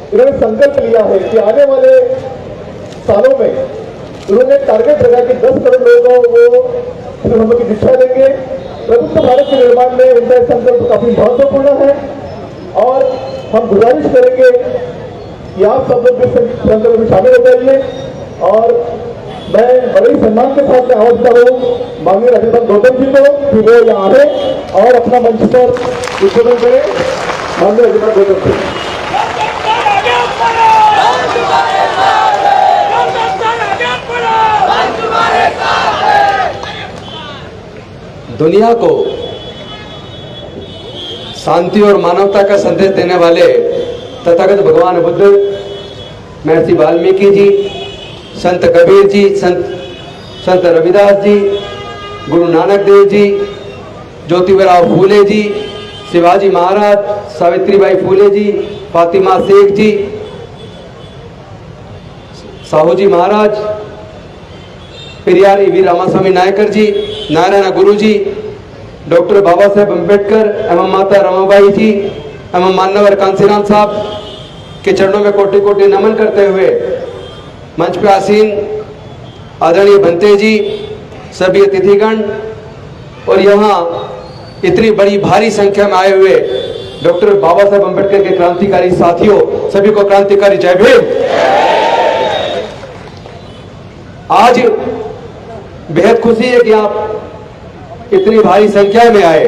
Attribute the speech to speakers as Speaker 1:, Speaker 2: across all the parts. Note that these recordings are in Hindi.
Speaker 1: इन्होंने संकल्प लिया है कि आने वाले सालों में उन्होंने टारगेट रखा कि 10 करोड़ लोगों को फिर हम लोग की दीक्षा देंगे। प्रबुद्ध भारत के निर्माण में उनका संकल्प काफी महत्वपूर्ण है और हम गुजारिश करेंगे कि आप सब लोग इस संकल्प में शामिल हो जाइए। और मैं बड़े ही सम्मान के साथ मैं आवाज कर रहा हूँ माननीय राज्यपाल गौतम जी को कि वो यहाँ आए और अपना मंच पर उद्बोधन करें। माननीय राज्यपाल गौतम जी।
Speaker 2: दुनिया को शांति और मानवता का संदेश देने वाले तथागत भगवान बुद्ध, महर्षि वाल्मीकि जी, संत कबीर जी, संत रविदास जी, गुरु नानक देव जी, ज्योतिबराव फूले जी, शिवाजी महाराज, सावित्रीबाई फूले जी, फातिमा शेख जी, साहू जी महाराज, Periyar we Ramaswamy Naikar ji, Narayan Guru ji, doctor Baba Saheb Ambedkar एवं माता रमाबाई जी एवं मान्यवर कांसीराम साहब के चरणों में कोटि कोटि नमन करते हुए मंच पर आसीन आदरणीय भंते जी, सभी अतिथिगण और यहाँ इतनी बड़ी भारी संख्या में आए हुए डॉक्टर बाबा साहेब अम्बेडकर के क्रांतिकारी साथियों, सभी को क्रांतिकारी जय भीम। आज बेहद खुशी है कि आप इतनी भारी संख्या में आए,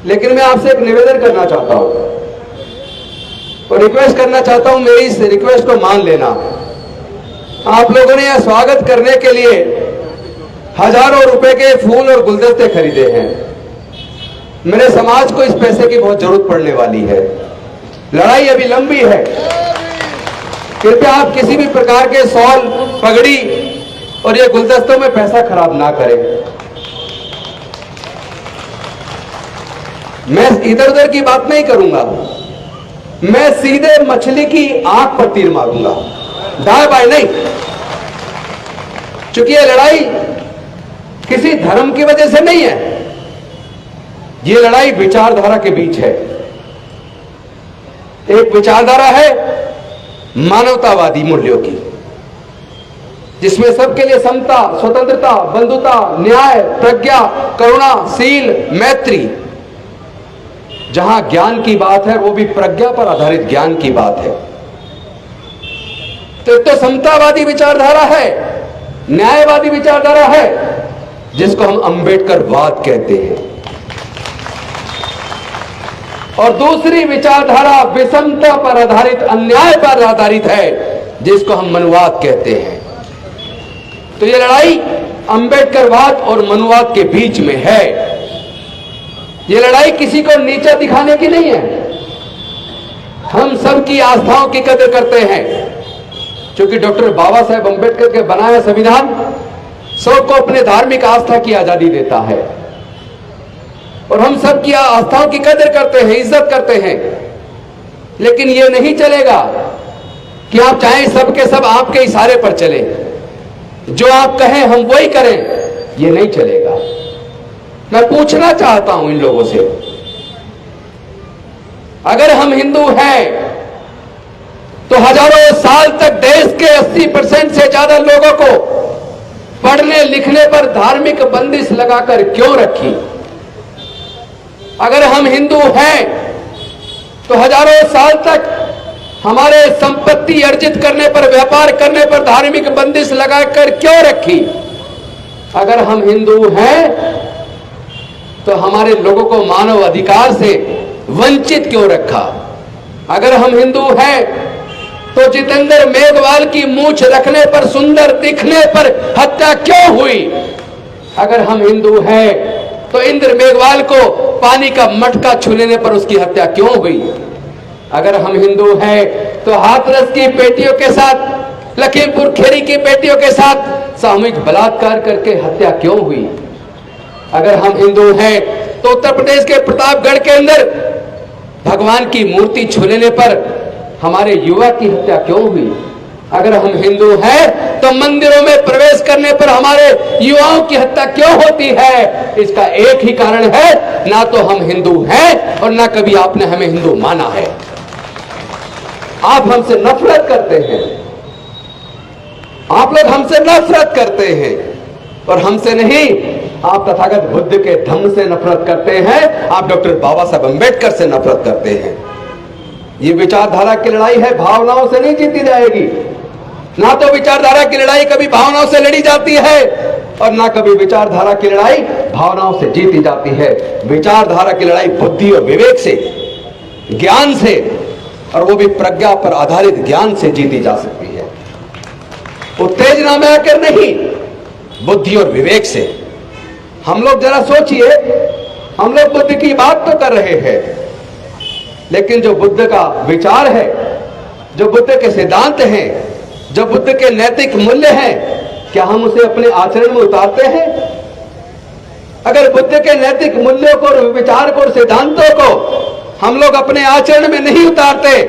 Speaker 2: लेकिन मैं आपसे एक निवेदन करना चाहता हूं और रिक्वेस्ट करना चाहता हूं, मेरी इस रिक्वेस्ट को मान लेना। आप लोगों ने यह स्वागत करने के लिए हजारों रुपए के फूल और गुलदस्ते खरीदे हैं। मेरे समाज को इस पैसे की बहुत जरूरत पड़ने वाली है। लड़ाई अभी लंबी है। कृपया आप किसी भी प्रकार के शॉल, पगड़ी और ये गुलदस्तों में पैसा खराब ना करें। मैं इधर उधर की बात नहीं करूंगा, मैं सीधे मछली की आंख पर तीर मारूंगा, दाएं बाएं नहीं। क्योंकि ये लड़ाई किसी धर्म की वजह से नहीं है, ये लड़ाई विचारधारा के बीच है। एक विचारधारा है मानवतावादी मूल्यों की, जिसमें सबके लिए समता, स्वतंत्रता, बंधुता, न्याय, प्रज्ञा, करुणा, शील, मैत्री। जहां ज्ञान की बात है वो भी प्रज्ञा पर आधारित ज्ञान की बात है। तो समतावादी विचारधारा है, न्यायवादी विचारधारा है, जिसको हम अंबेडकरवाद कहते हैं। और दूसरी विचारधारा विषमता पर आधारित, अन्याय पर आधारित है, जिसको हम मनुवाद कहते हैं। तो ये लड़ाई अंबेडकरवाद और मनुवाद के बीच में है। ये लड़ाई किसी को नीचा दिखाने की नहीं है। हम सबकी आस्थाओं की कदर करते हैं, क्योंकि डॉक्टर बाबा साहेब अम्बेडकर के बनाया संविधान सबको अपने धार्मिक आस्था की आजादी देता है और हम सबकी आस्थाओं की कदर करते हैं, इज्जत करते हैं। लेकिन यह नहीं चलेगा कि आप चाहें सबके सब आपके इशारे पर चले, जो आप कहें हम वही करें, यह नहीं चलेगा। मैं पूछना चाहता हूं इन लोगों से, अगर हम हिंदू हैं तो हजारों साल तक देश के 80% से ज्यादा लोगों को पढ़ने लिखने पर धार्मिक बंदिश लगाकर क्यों रखी? अगर हम हिंदू हैं तो हजारों साल तक हमारे संपत्ति अर्जित करने पर, व्यापार करने पर धार्मिक बंदिश लगाकर क्यों रखी? अगर हम हिंदू हैं तो हमारे लोगों को मानव अधिकार से वंचित क्यों रखा? अगर हम हिंदू हैं तो जितेंद्र मेघवाल की मूंछ रखने पर, सुंदर दिखने पर हत्या क्यों हुई? अगर हम हिंदू हैं तो इंद्र मेघवाल को पानी का मटका छू लेने पर उसकी हत्या क्यों हुई? अगर हम हिंदू हैं तो हाथरस की बेटियों के साथ, लखीमपुर खेरी की बेटियों के साथ सामूहिक बलात्कार करके हत्या क्यों हुई? अगर हम हिंदू हैं तो उत्तर प्रदेश के प्रतापगढ़ के अंदर भगवान की मूर्ति छू लेने पर हमारे युवक की हत्या क्यों हुई? अगर हम हिंदू हैं तो मंदिरों में प्रवेश करने पर हमारे युवाओं की हत्या क्यों होती है? इसका एक ही कारण है, ना तो हम हिंदू हैं और ना कभी आपने हमें हिंदू माना है। आप हमसे नफरत करते हैं, आप लोग हमसे नफरत करते हैं, और हमसे नहीं, आप तथागत बुद्ध के धम्म से नफरत करते हैं, आप डॉक्टर बाबा साहब अंबेडकर से नफरत करते हैं। ये विचारधारा की लड़ाई है, भावनाओं से नहीं जीती जाएगी। ना तो विचारधारा की लड़ाई कभी भावनाओं से लड़ी जाती है, और ना कभी विचारधारा की लड़ाई भावनाओं से जीती जाती है। विचारधारा की लड़ाई बुद्धि और विवेक से, ज्ञान से, और वो भी प्रज्ञा पर आधारित ज्ञान से जीती जा सकती है। उत्तेजना में आकर नहीं, बुद्धि और विवेक से। हम लोग जरा सोचिए, हम लोग बुद्ध की बात तो कर रहे हैं, लेकिन जो बुद्ध का विचार है, जो बुद्ध के सिद्धांत हैं, जो बुद्ध के नैतिक मूल्य हैं, क्या हम उसे अपने आचरण में उतारते हैं? अगर बुद्ध के नैतिक मूल्यों को, विचार को और सिद्धांतों को हम लोग अपने आचरण में नहीं उतारते,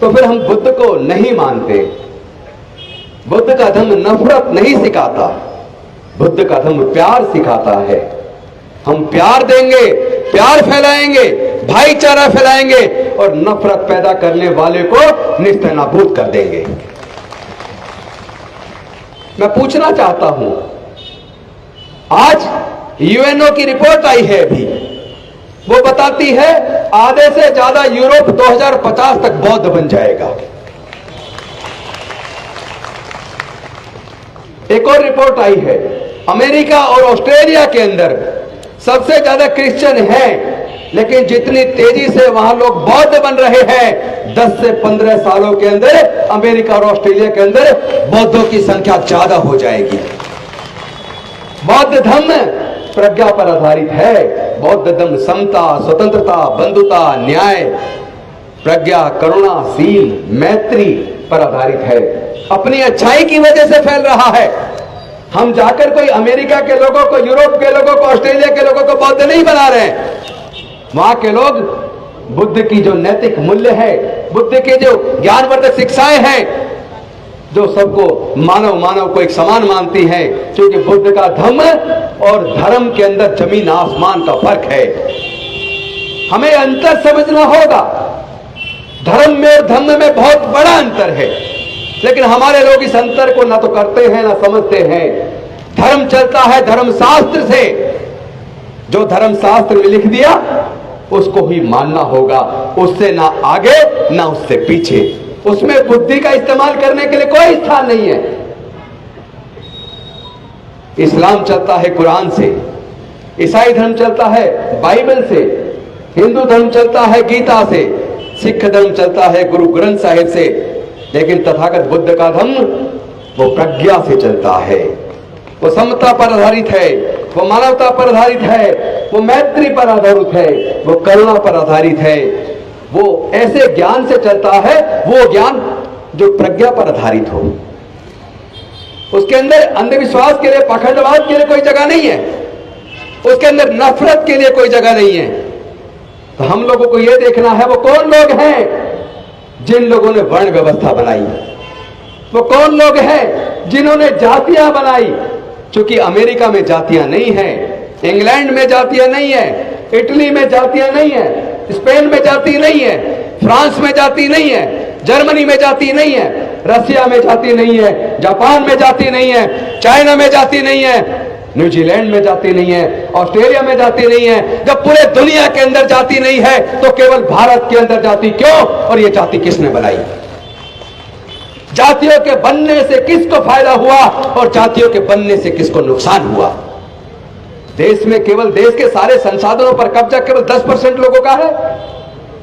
Speaker 2: तो फिर हम बुद्ध को नहीं मानते। बुद्ध का धम्म नफरत नहीं सिखाता, बुद्ध का धम्म प्यार सिखाता है। हम प्यार देंगे, प्यार फैलाएंगे, भाईचारा फैलाएंगे, और नफरत पैदा करने वाले को निस्तनाबूद कर देंगे। मैं पूछना चाहता हूं, आज यूएनओ की रिपोर्ट आई है अभी, वो बताती है आधे से ज्यादा यूरोप 2050 तक बौद्ध बन जाएगा। एक और रिपोर्ट आई है, अमेरिका और ऑस्ट्रेलिया के अंदर सबसे ज्यादा क्रिश्चियन हैं, लेकिन जितनी तेजी से वहां लोग बौद्ध बन रहे हैं, 10 से 15 सालों के अंदर अमेरिका और ऑस्ट्रेलिया के अंदर बौद्धों की संख्या ज्यादा हो जाएगी। बौद्ध धम्म प्रज्ञा पर आधारित है। बौद्ध धम्म समता, स्वतंत्रता, बंधुता, न्याय, प्रज्ञा, करुणा, शील, मैत्री पर आधारित है। अपनी अच्छाई की वजह से फैल रहा है। हम जाकर कोई अमेरिका के लोगों को, यूरोप के लोगों को, ऑस्ट्रेलिया के लोगों को बौद्ध नहीं बना रहे हैं। वहां के लोग बुद्ध की जो नैतिक मूल्य है, बुद्ध के जो ज्ञानवर्धक शिक्षाएं हैं, जो सबको मानव मानव को एक समान मानती हैं, क्योंकि बुद्ध का धम्म और धर्म के अंदर जमीन आसमान का फर्क है। हमें अंतर समझना होगा। धर्म में और धम्म में बहुत बड़ा अंतर है, लेकिन हमारे लोग इस अंतर को ना तो करते हैं ना समझते हैं। धर्म चलता है धर्मशास्त्र से। जो धर्मशास्त्र में लिख दिया उसको ही मानना होगा, उससे ना आगे ना उससे पीछे। उसमें बुद्धि का इस्तेमाल करने के लिए कोई स्थान नहीं है। इस्लाम चलता है कुरान से, ईसाई धर्म चलता है बाइबल से, हिंदू धर्म चलता है गीता से, सिख धर्म चलता है गुरु ग्रंथ साहिब से, लेकिन तथागत बुद्ध का धर्म वो प्रज्ञा से चलता है। वो समता पर आधारित है, वो मानवता पर आधारित है, वो मैत्री पर आधारित है, वो करुणा पर आधारित है। वो ऐसे ज्ञान से चलता है, वो ज्ञान जो प्रज्ञा पर आधारित हो। उसके अंदर अंधविश्वास के लिए, पाखंडवाद के लिए कोई जगह नहीं है। उसके अंदर नफरत के लिए कोई जगह नहीं है। तो हम लोगों को यह देखना है वो कौन लोग हैं जिन लोगों ने वर्ण व्यवस्था बनाई, वो कौन लोग हैं जिन्होंने जातियां बनाई। क्योंकि अमेरिका में जातियां नहीं है, इंग्लैंड में जातियां नहीं है, इटली में जातियां नहीं है, स्पेन में जाति नहीं है, फ्रांस में जाति नहीं है, जर्मनी में जाति नहीं है, रसिया में जाति नहीं है, जापान में जाति नहीं है, चाइना में जाति नहीं है, न्यूजीलैंड में जाति नहीं है, ऑस्ट्रेलिया में जाति नहीं है। जब पूरे दुनिया के अंदर जाति नहीं है तो केवल भारत के अंदर जाति क्यों? और ये जाति किसने बनाई? जातियों के बनने से किसको फायदा हुआ और जातियों के बनने से किसको नुकसान हुआ? देश में केवल देश के सारे संसाधनों पर कब्जा केवल 10% लोगों का है।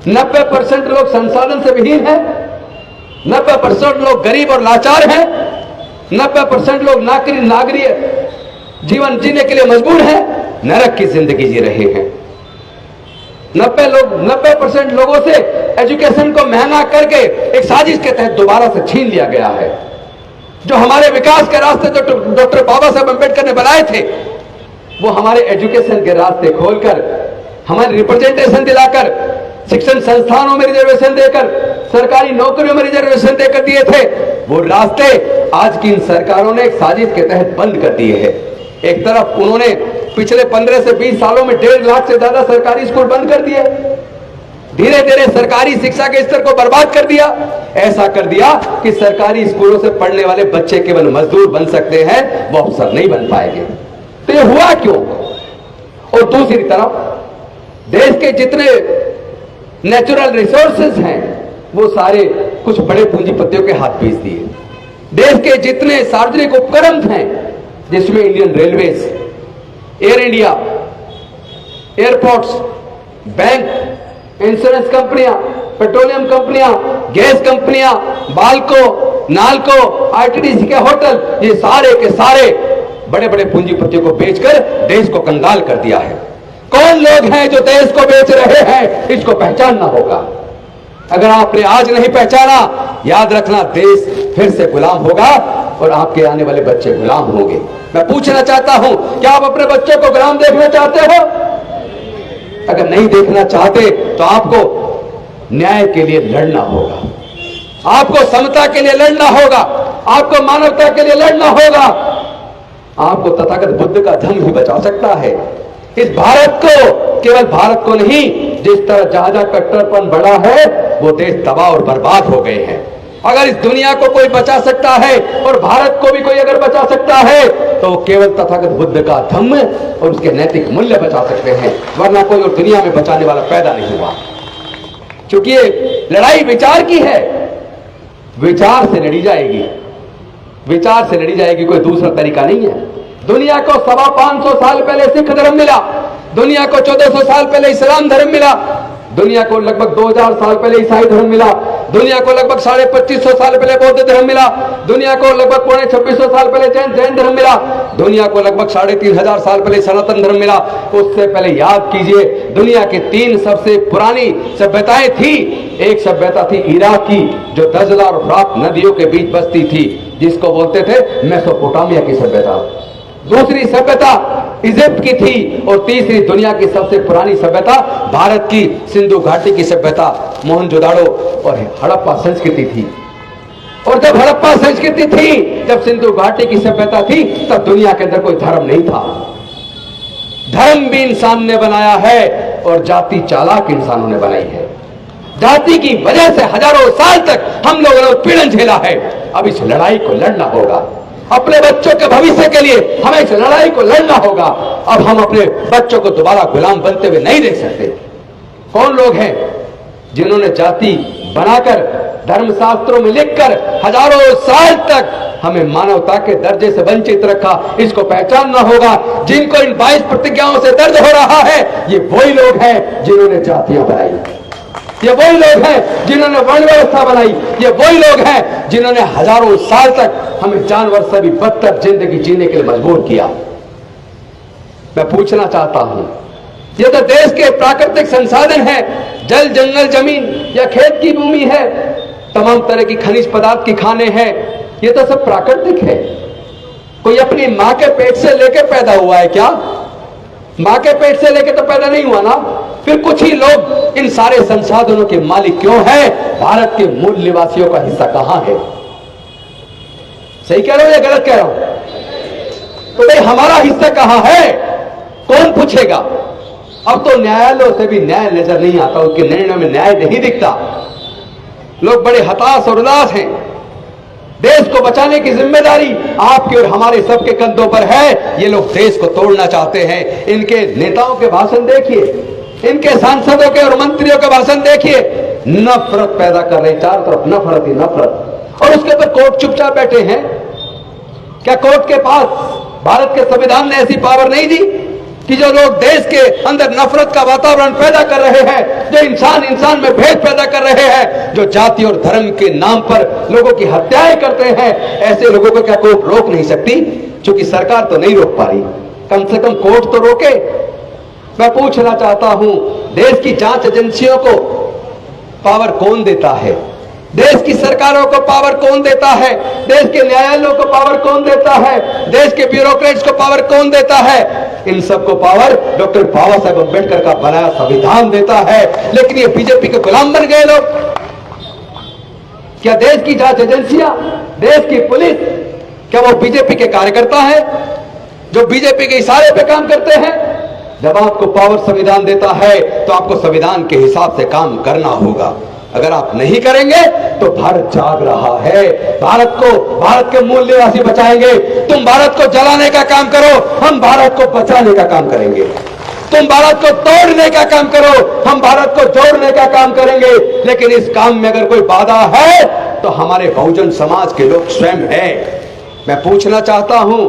Speaker 2: 90% लोग संसाधन से विहीन हैं, 90% लोग गरीब और लाचार हैं, 90% लोग नागरिक जीवन जीने के लिए मजबूर हैं, नरक की जिंदगी जी रहे हैं। 90% लोगों से एजुकेशन को महंगा करके एक साजिश के तहत दोबारा से छीन लिया गया है। जो हमारे विकास के रास्ते जो डॉक्टर बाबा साहब अंबेडकर ने बनाए थे, वो हमारे एजुकेशन के रास्ते खोलकर, हमारे रिप्रेजेंटेशन दिलाकर, शिक्षण संस्थानों में रिजर्वेशन देकर, सरकारी नौकरियों में रिजर्वेशन देकर दिए थे, वो रास्ते आज की इन सरकारों ने एक साजिश के तहत बंद कर दिए हैं। एक तरफ उन्होंने पिछले 15 से 20 सालों में 1.5 लाख से ज्यादा सरकारी स्कूल बंद कर दिए। धीरे धीरे सरकारी शिक्षा के स्तर को बर्बाद कर दिया। ऐसा कर दिया कि सरकारी स्कूलों से पढ़ने वाले बच्चे केवल मजदूर बन सकते हैं, वो अफसर नहीं बन पाएंगे। तो ये हुआ क्यों? और दूसरी तरफ देश के जितने नेचुरल रिसोर्सेज हैं वो सारे कुछ बड़े पूंजीपतियों के हाथ भेज दिए। देश के जितने सार्वजनिक उपक्रम हैं, जिसमें Indian railways, air India, airports, bank, insurance कंपनियां, पेट्रोलियम कंपनियां, गैस कंपनियां, बाल्को, नाल्को, आईटीडीसी के होटल, ये सारे के सारे बड़े बड़े पूंजीपतियों को बेचकर देश को कंगाल कर दिया है। कौन लोग हैं जो देश को बेच रहे हैं, इसको पहचानना होगा। अगर आपने आज नहीं पहचाना, याद रखना देश फिर से गुलाम होगा और आपके आने वाले बच्चे गुलाम होंगे। मैं पूछना चाहता हूं, क्या आप अपने बच्चों को गुलाम देखना चाहते हो? अगर नहीं देखना चाहते तो आपको न्याय के लिए लड़ना होगा, आपको समता के लिए लड़ना होगा, आपको मानवता के लिए लड़ना होगा। आपको तथागत बुद्ध का धर्म ही बचा सकता है। इस भारत को, केवल भारत को नहीं, जिस तरह जहां जहां कट्टरपन बढ़ा है वो देश तबाह और बर्बाद हो गए हैं। अगर इस दुनिया को कोई बचा सकता है और भारत को भी कोई अगर बचा सकता है तो केवल तथागत बुद्ध का धम्म और उसके नैतिक मूल्य बचा सकते हैं, वरना कोई और दुनिया में बचाने वाला पैदा नहीं हुआ। क्योंकि ये लड़ाई विचार की है, विचार से लड़ी जाएगी, विचार से लड़ी जाएगी, कोई दूसरा तरीका नहीं है। दुनिया को 525 साल पहले सिख धर्म मिला, दुनिया को 1400 साल पहले इस्लाम धर्म मिला, दुनिया को लगभग 2000 साल पहले ईसाई धर्म मिला, दुनिया को लगभग 2550 साल पहले बौद्ध धर्म मिला, दुनिया को लगभग 2600 साल पहले जैन धर्म मिला, दुनिया को लगभग 3500 साल पहले सनातन धर्म मिला। उससे पहले याद कीजिए, दुनिया की 3 सबसे पुरानी सभ्यताएं थी। एक सभ्यता थी इराक की, जो दजला और फ्रात नदियों के बीच बसती थी, जिसको बोलते थे मेसोपोटामिया की सभ्यता। दूसरी सभ्यता इजिप्ट की थी और तीसरी दुनिया की सबसे पुरानी सभ्यता भारत की सिंधु घाटी की सभ्यता मोहनजोदाड़ो और हड़प्पा संस्कृति थी। और जब हड़प्पा संस्कृति थी, जब सिंधु घाटी की सभ्यता थी, तब दुनिया के अंदर कोई धर्म नहीं था। धर्म भी इंसान ने बनाया है और जाति चालाक इंसानों ने बनाई है। जाति की वजह से हजारों साल तक हम लोगों ने उत्पीड़न झेला है। अब इस लड़ाई को लड़ना होगा। अपने बच्चों के भविष्य के लिए हमें इस लड़ाई को लड़ना होगा। अब हम अपने बच्चों को दोबारा गुलाम बनते हुए नहीं देख सकते। कौन लोग हैं जिन्होंने जाति बनाकर, धर्मशास्त्रों में लिखकर हजारों साल तक हमें मानवता के दर्जे से वंचित रखा? इसको पहचानना होगा। जिनको इन 22 प्रतिज्ञाओं से दर्द हो रहा है, ये वही लोग हैं जिन्होंने जातियां बनाई, ये वही लोग हैं जिन्होंने वर्ण व्यवस्था बनाई, ये वही लोग हैं जिन्होंने हजारों साल तक हमें जानवर से भी बदतर जिंदगी जीने के लिए मजबूर किया। मैं पूछना चाहता हूं, ये तो देश के प्राकृतिक संसाधन है, जल, जंगल, जमीन या खेत की भूमि है, तमाम तरह की खनिज पदार्थ की खाने हैं, ये तो सब प्राकृतिक है। कोई अपनी मां के पेट से लेकर पैदा हुआ है क्या? मां के पेट से लेकर तो पैदा नहीं हुआ ना। फिर कुछ ही लोग इन सारे संसाधनों के मालिक क्यों हैं? भारत के मूल निवासियों का हिस्सा कहां है? सही कह रहा हूं या गलत कह रहा हूं? तो भाई हमारा हिस्सा कहां है? कौन पूछेगा? अब तो न्यायालयों से भी न्याय नजर नहीं आता, उनके निर्णय में न्याय नहीं दिखता। लोग बड़े हताश और उदास हैं। देश को बचाने की जिम्मेदारी आपके और हमारे सबके कंधों पर है। ये लोग देश को तोड़ना चाहते हैं। इनके नेताओं के भाषण देखिए, इनके सांसदों के और मंत्रियों के भाषण देखिए, नफरत पैदा कर रहे हैं, चारों तरफ नफरत ही नफरत। और उसके ऊपर कोर्ट चुपचाप बैठे हैं। क्या कोर्ट के पास भारत के संविधान ने ऐसी पावर नहीं दी कि जो लोग देश के अंदर नफरत का वातावरण पैदा कर रहे हैं, जो इंसान इंसान में भेद पैदा कर रहे हैं, जो जाति और धर्म के नाम पर लोगों की हत्याएं करते हैं, ऐसे लोगों को क्या कोर्ट रोक नहीं सकती? क्योंकि सरकार तो नहीं रोक पा रही, कम से कम कोर्ट तो रोके। मैं पूछना चाहता हूं, देश की जांच एजेंसियों को पावर कौन देता है? देश की सरकारों को पावर कौन देता है? देश के न्यायालयों को पावर कौन देता है? देश के ब्यूरोक्रेट्स को पावर कौन देता है? इन सबको पावर डॉक्टर बाबा साहेब अम्बेडकर का बनाया संविधान देता है। लेकिन ये बीजेपी के गुलाम बन गए लोग। क्या देश की जांच एजेंसियां, देश की पुलिस, क्या वो बीजेपी के कार्यकर्ता हैं जो बीजेपी के इशारे पे काम करते हैं? जब आपको पावर संविधान देता है तो आपको संविधान के हिसाब से काम करना होगा। अगर आप नहीं करेंगे तो भारत जाग रहा है। भारत के मूल निवासी बचाएंगे। तुम भारत को जलाने का काम करो, हम भारत को बचाने का काम करेंगे। तुम भारत को तोड़ने का काम करो, हम भारत को जोड़ने का काम करेंगे। लेकिन इस काम में अगर कोई बाधा है तो हमारे बहुजन समाज के लोग स्वयं है। मैं पूछना चाहता हूं,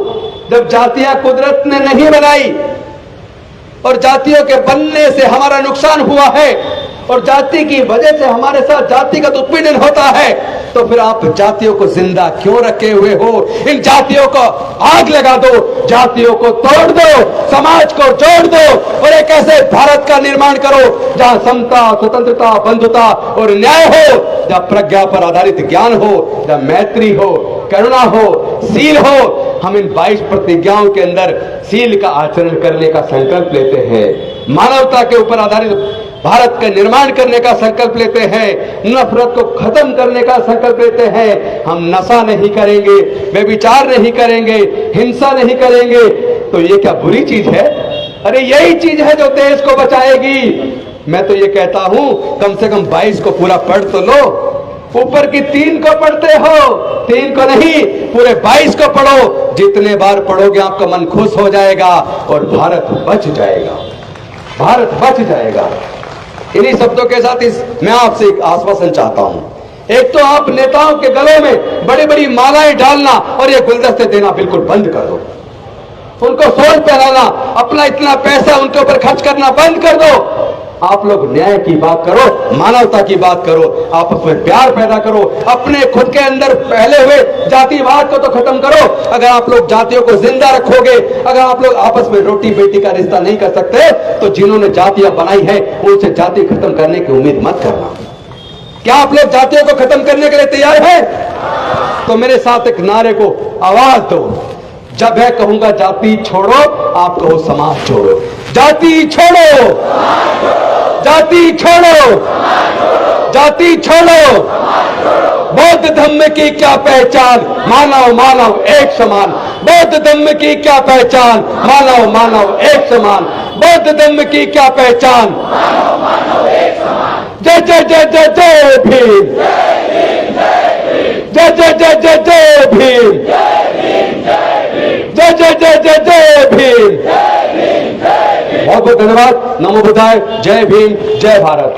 Speaker 2: जब जातियां कुदरत ने नहीं बनाई और जातियों के बनने से हमारा नुकसान हुआ है और जाति की वजह से हमारे साथ जातिगत उत्पीड़न होता है, तो फिर आप जातियों को जिंदा क्यों रखे हुए हो? इन जातियों को आग लगा दो, जातियों को तोड़ दो, समाज को जोड़ दो और एक ऐसे भारत का निर्माण करो जहां समता, स्वतंत्रता, बंधुता और न्याय हो, जहां प्रज्ञा पर आधारित ज्ञान हो, जहां मैत्री हो, करुणा हो, सील हो। हम इन 22 प्रतिज्ञाओं के अंदर सील का आचरण करने का संकल्प लेते हैं। मानवता के ऊपर आधारित भारत का निर्माण करने का संकल्प लेते हैं। नफरत को खत्म करने का संकल्प लेते हैं। हम नशा नहीं करेंगे, व्यभिचार नहीं करेंगे, हिंसा नहीं करेंगे। तो ये क्या बुरी चीज है? अरे यही चीज है जो देश को बचाएगी। मैं तो ये कहता हूं, कम से कम 22 को पूरा पढ़ तो लो। ऊपर की 3 को पढ़ते हो, 3 को नहीं, पूरे 22 को पढ़ो। जितने बार पढ़ोगे आपका मन खुश हो जाएगा और भारत बच जाएगा। भारत बच जाएगा। इन्हीं शब्दों के साथ मैं आपसे एक आश्वासन चाहता हूं। एक तो आप नेताओं के गलों में बड़ी बड़ी मालाएं डालना और ये गुलदस्ते देना बिल्कुल बंद कर दो। उनको सोल पहनाना, अपना इतना पैसा उनके ऊपर खर्च करना बंद कर दो। आप लोग न्याय की बात करो, मानवता की बात करो, आपस में प्यार पैदा करो, अपने खुद के अंदर फैले हुए जातिवाद को तो खत्म करो। अगर आप लोग जातियों को जिंदा रखोगे, अगर आप लोग आपस में रोटी बेटी का रिश्ता नहीं कर सकते, तो जिन्होंने जातियां बनाई है उनसे जाति खत्म करने की उम्मीद मत करना। क्या आप लोग जातियों को खत्म करने के लिए तैयार हैं? तो मेरे साथ एक नारे को आवाज दो। जब मैं कहूंगा जाति छोड़ो, आप कहो समाज छोड़ो। जाति छोड़ो, जाति छोड़ो, जाति छोड़ो। बौद्ध धर्म की क्या पहचान? मानव मानव एक समान। बौद्ध धर्म की क्या पहचान? मानव मानव एक समान। बौद्ध धर्म की क्या पहचान? मानव मानव एक समान। जय जय जय जय जय भीम। जय जय जय जय जय भीम। जय जय जय जय जय भीम। बहुत बहुत धन्यवाद। नमो बुद्धाय। जय भीम, जय भारत।